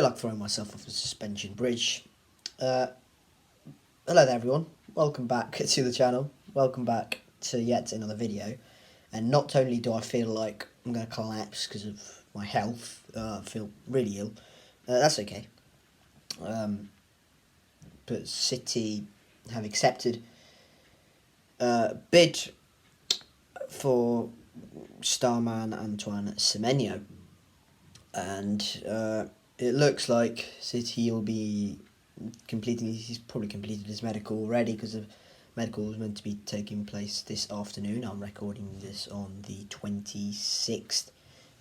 like throwing myself off the suspension bridge. Hello there everyone, welcome back to the channel, welcome back to yet another video. And not only do I feel like I'm going to collapse because of my health, I feel really ill, that's okay. But City have accepted bid for starman Antoine Semenyo, and it looks like City will be he's probably completed his medical already, because the medical was meant to be taking place this afternoon. I'm recording this on the 26th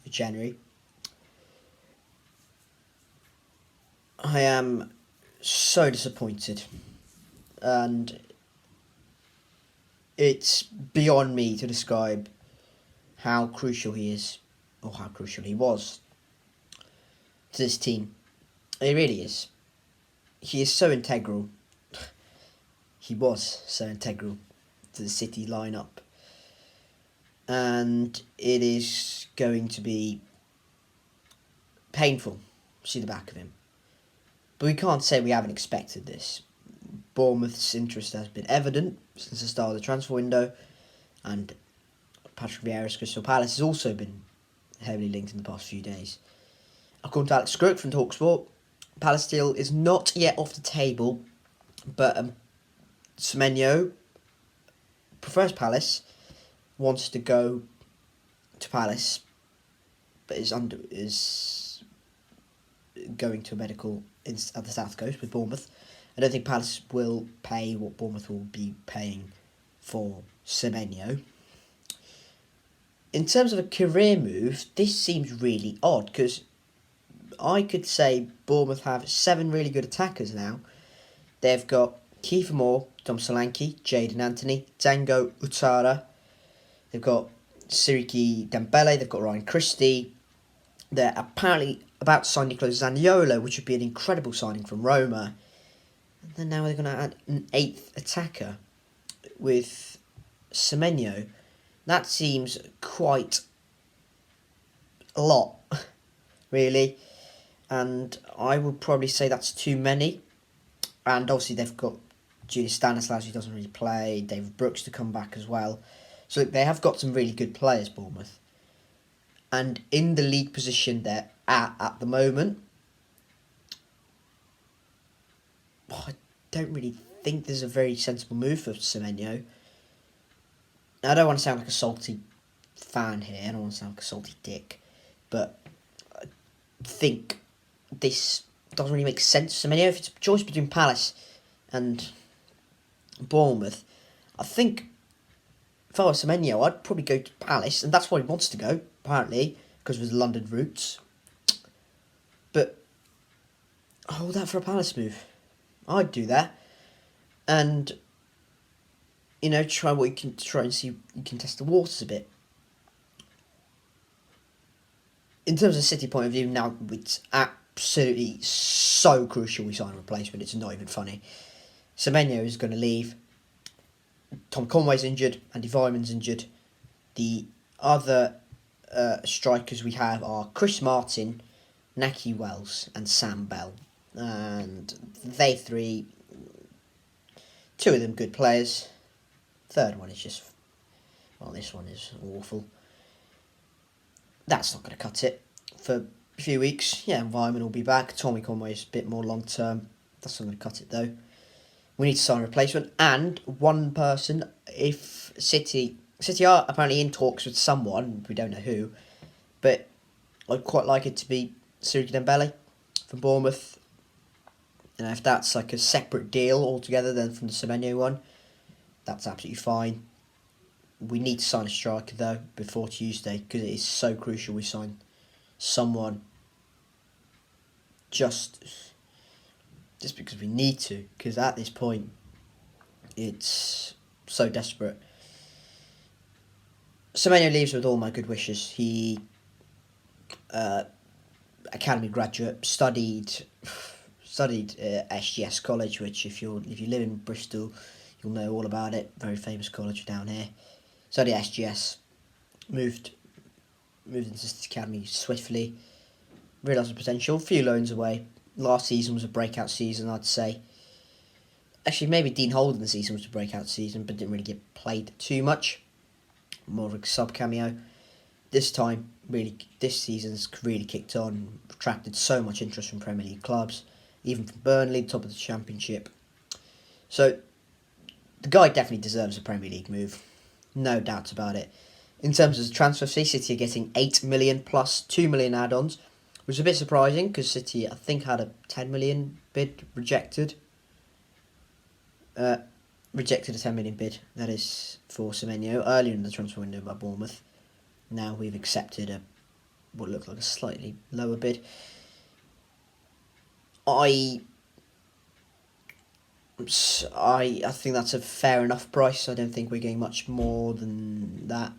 of January. I am so disappointed, and it's beyond me to describe how crucial he is, or how crucial he was, to this team. It really is. He is so integral. He was so integral to the City lineup, and it is going to be painful to see the back of him. But we can't say we haven't expected this. Bournemouth's interest has been evident since the start of the transfer window, and Patrick Vieira's Crystal Palace has also been heavily linked in the past few days. According to Alex Scrook from TalkSport, Palace deal is not yet off the table, but Semenyo prefers Palace, wants to go to Palace, but is going to a medical at the South Coast with Bournemouth. I don't think Palace will pay what Bournemouth will be paying for Semenyo. In terms of a career move, this seems really odd, because I could say Bournemouth have 7 really good attackers now. They've got Kiefer Moore, Tom Solanke, Jadon Anthony, Dango Utara. They've got Siriki Dembele, they've got Ryan Christie. They're apparently about to sign Nicolo Zaniolo, which would be an incredible signing from Roma. And then now they're going to add an 8th attacker with Semenyo. That seems quite a lot, really. And I would probably say that's too many. And obviously they've got Julius Stanislaus, who doesn't really play, David Brooks to come back as well. So they have got some really good players, Bournemouth. And in the league position they're at the moment, I don't really think there's a very sensible move for Semenyo. I don't want to sound like a salty fan here, I don't want to sound like a salty dick, but I think this doesn't really make sense. Semenyo, if it's a choice between Palace and Bournemouth, I think if I was Semenyo, I'd probably go to Palace, and that's why he wants to go, apparently, because of his London roots. But hold that for a Palace move. I'd do that, and try what you can, try and see you can test the waters a bit. In terms of City point of view, now it's absolutely so crucial we sign a replacement. It's not even funny. Semenyo is going to leave. Tom Conway's injured. Andy Vyman's injured. The other strikers we have are Chris Martin, Naki Wells, and Sam Bell. And they three, 2 of them good players. Third one is just, well, this one is awful. That's not going to cut it for a few weeks. Yeah, Vyman will be back. Tommy Conway's a bit more long term. That's not going to cut it though. We need to sign a replacement, and one person. If City are apparently in talks with someone, we don't know who, but I'd quite like it to be Siriki Dembele from Bournemouth. And if that's like a separate deal altogether than from the Semenyo one, that's absolutely fine. We need to sign a striker though before Tuesday, because it is so crucial we sign someone just because we need to, because at this point it's so desperate. Semenyo leaves with all my good wishes. He academy graduate, studied SGS College, which if you live in Bristol, you'll know all about it. Very famous college down here. Studied SGS, moved into the academy swiftly, realised the potential. A few loans away, Last season was a breakout season, I'd say. Actually, maybe Dean Holden's season was a breakout season, but didn't really get played too much. More of a sub cameo. This season's really kicked on, attracted so much interest from Premier League clubs, even from Burnley, top of the Championship. So, the guy definitely deserves a Premier League move. No doubts about it. In terms of the transfer fee, City are getting 8 million plus 2 million add-ons, which is a bit surprising because City, I think, had a 10 million bid rejected. Rejected a 10 million bid, that is, for Semenyo earlier in the transfer window by Bournemouth. Now we've accepted what looked like a slightly lower bid. I think that's a fair enough price. I don't think we're getting much more than that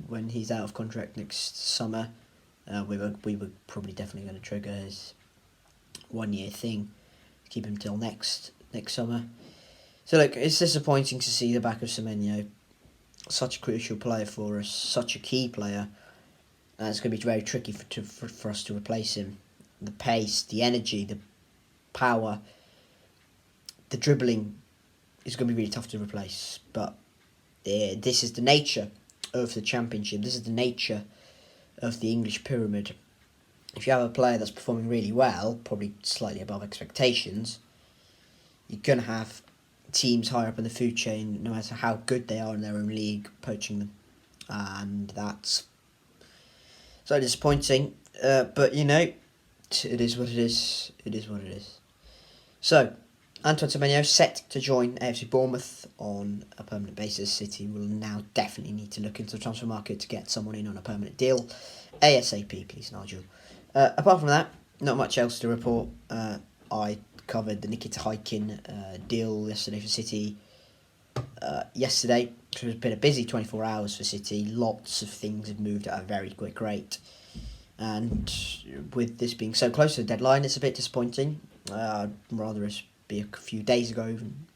when he's out of contract next summer. We were probably definitely going to trigger his 1 year thing, keep him till next summer. So look, it's disappointing to see the back of Semenyo, such a crucial player for us, such a key player, and it's going to be very tricky for us to replace him. The pace, the energy, the power, the dribbling is going to be really tough to replace. But this is the nature of the Championship. This is the nature of the English pyramid. If you have a player that's performing really well, probably slightly above expectations, you're going to have teams higher up in the food chain, no matter how good they are in their own league, poaching them. And that's so disappointing. But, it is what it is. It is what it is. So, Antoine Semenyo set to join AFC Bournemouth on a permanent basis. City will now definitely need to look into the transfer market to get someone in on a permanent deal. ASAP, please, Nigel. Apart from that, not much else to report. I covered the Nikita Hykin deal yesterday for City. Yesterday, it was been a busy 24 hours for City. Lots of things have moved at a very quick rate. And with this being so close to the deadline, it's a bit disappointing. I'd rather it be a few days ago, even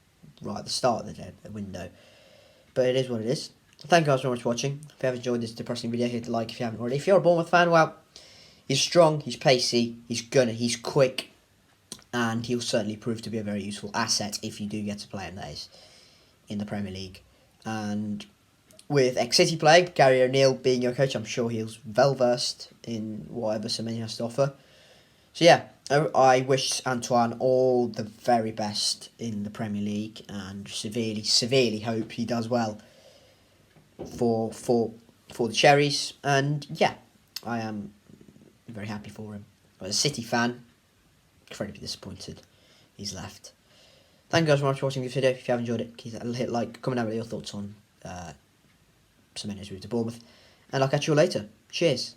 right at the start of the window. But it is what it is. Thank you guys very much for watching. If you have enjoyed this depressing video, hit the like if you haven't already. If you're a Bournemouth fan, well, he's strong, he's pacey, he's quick, and he'll certainly prove to be a very useful asset if you do get to play him, that is, in the Premier League. And with ex-City player Gary O'Neill being your coach, I'm sure he's well versed in whatever Semenyo has to offer. So yeah, I wish Antoine all the very best in the Premier League, and severely hope he does well for the Cherries. And yeah, I am very happy for him. But as a City fan, incredibly disappointed he's left. Thank you guys very much for watching this video. If you have enjoyed it, hit like, comment down with your thoughts on Semenyo's move to Bournemouth, and I'll catch you all later. Cheers.